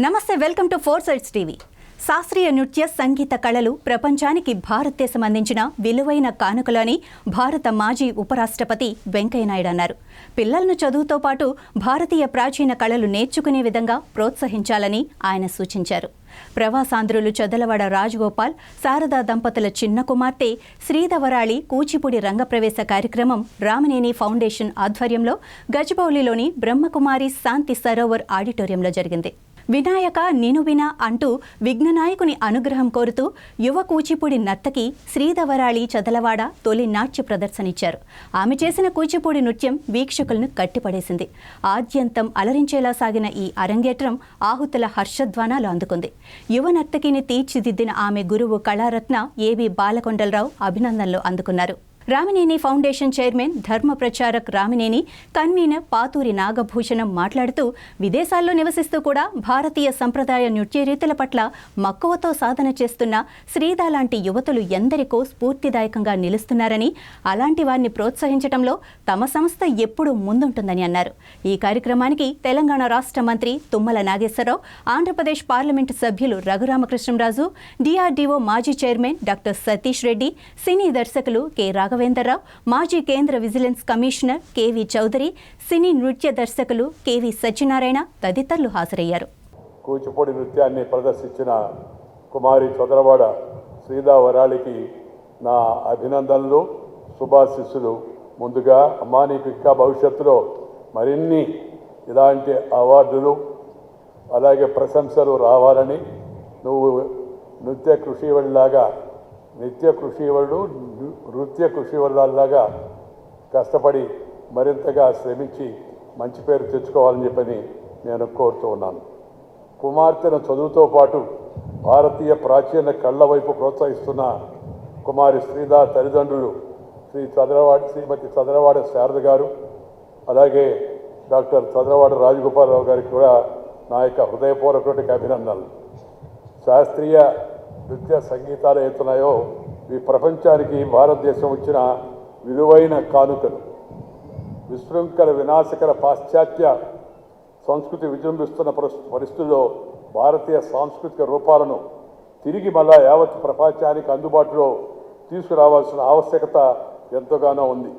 నమస్తే, welcome to four sides TV. శాస్త్రీయ నృత్య సంగీత కళలు ప్రపంచానికి భారతదేశం అందించిన విలువైన కానుకలని భారత మాజీ ఉపరాష్ట్రపతి వెంకయ్యనాయుడు అన్నారు. పిల్లలను చదువుతో పాటు భారతీయ ప్రాచీన కళలు నేర్చుకునే విధంగా ప్రోత్సహించాలని ఆయన సూచించారు. ప్రవాసాంధ్రులు చదలవాడ రాజగోపాల్, శారదా దంపతుల చిన్న కుమార్తె శ్రీధవరాళి కూచిపూడి రంగప్రవేశ కార్యక్రమం రామనేని ఫౌండేషన్ ఆధ్వర్యంలో గచ్చిబౌలిలోని బ్రహ్మకుమారి శాంతి సరోవర్ ఆడిటోరియంలో జరిగింది. వినాయక నిను వినా అంటూ విఘ్ననాయకుని అనుగ్రహం కోరుతూ యువ కూచిపూడి నర్తకి శ్రీధవరాళి చదలవాడ తొలి నాట్య ప్రదర్శనిచ్చారు. ఆమె చేసిన కూచిపూడి నృత్యం వీక్షకులను కట్టిపడేసింది. ఆద్యంతం అలరించేలా సాగిన ఈ అరంగేట్రం ఆహుతుల హర్షధ్వానాలు అందుకుంది. యువ నర్తకిని తీర్చిదిద్దిన ఆమె గురువు కళారత్న ఏవి బాలకొండలరావు అభినందనలు అందుకున్నారు. రామినేని ఫౌండేషన్ చైర్మన్ ధర్మ ప్రచారక్ రామినేని, కన్వీనర్ పాతూరి నాగభూషణం మాట్లాడుతూ విదేశాల్లో నివసిస్తూ కూడా భారతీయ సంప్రదాయ నృత్య రీతుల పట్ల మక్కువతో సాధన చేస్తున్న శ్రీధ లాంటి యువతులు ఎందరికో స్ఫూర్తిదాయకంగా నిలుస్తున్నారని, అలాంటి వారిని ప్రోత్సహించడంలో తమ సంస్థ ఎప్పుడూ ముందుంటుందని అన్నారు. ఈ కార్యక్రమానికి తెలంగాణ రాష్ట్ర మంత్రి తుమ్మల నాగేశ్వరరావు, ఆంధ్రప్రదేశ్ పార్లమెంటు సభ్యులు రఘురామకృష్ణరాజు, డిఆర్డీఓ మాజీ చైర్మన్ డాక్టర్ సతీష్ రెడ్డి, సినీ దర్శకులు కె రాఘవేంద్రరావు, మాజీ కేంద్ర విజిలెన్స్ కమిషనర్ కెవి చౌదరి, సినీ నృత్య దర్శకులు కెవి సత్యనారాయణ తదితరులు హాజరయ్యారు. కూచిపూడి నృత్యాన్ని ప్రదర్శించిన కుమారి చదలవాడ శ్రీధవరాళికి నా అభినందనలు, శుభాశీస్సులు. ముందుగా అమ్మా, నీకు ఇంకా భవిష్యత్తులో మరిన్ని ఇలాంటి అవార్డులు అలాగే ప్రశంసలు రావాలని, నువ్వు నృత్య కృషివరులాగా కష్టపడి మరింతగా శ్రమించి మంచి పేరు తెచ్చుకోవాలని చెప్పని నేను కోరుతూ ఉన్నాను. కుమార్తెను చదువుతో పాటు భారతీయ ప్రాచీన కళ్ళ వైపు ప్రోత్సహిస్తున్న కుమారి శ్రీధ తల్లిదండ్రులు శ్రీమతి చదలవాడ శారద గారు, అలాగే డాక్టర్ చదలవాడ రాజగోపాలరావు గారికి కూడా నా యొక్క హృదయపూర్వక అభినందనలు. శాస్త్రీయ నృత్య సంగీతాలు ఏతున్నాయో ఈ ప్రపంచానికి భారతదేశం వచ్చిన విలువైన కానుకలు. విశృంఖల వినాశకర పాశ్చాత్య సంస్కృతి విజృంభిస్తున్న పరిస్థితుల్లో భారతీయ సాంస్కృతిక రూపాలను తిరిగి మళ్ళా యావత్ ప్రపంచానికి అందుబాటులో తీసుకురావాల్సిన ఆవశ్యకత ఎంతగానో ఉంది.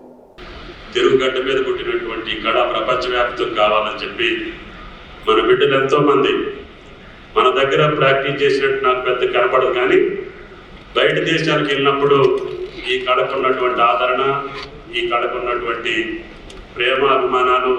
తిరుగుగడ్డ మీద పుట్టినటువంటి కళ ప్రపంచవ్యాప్తం కావాలని చెప్పి మన బిడ్డలు ఎంతోమంది మన దగ్గర ప్రాక్టీస్ చేసినట్టు నాకు పెద్ద కనపడదు, కానీ బయట దేశాలకు వెళ్ళినప్పుడు ఈ కళకున్నటువంటి ఆదరణ, ఈ కళకున్నటువంటి ప్రేమ అభిమానాలు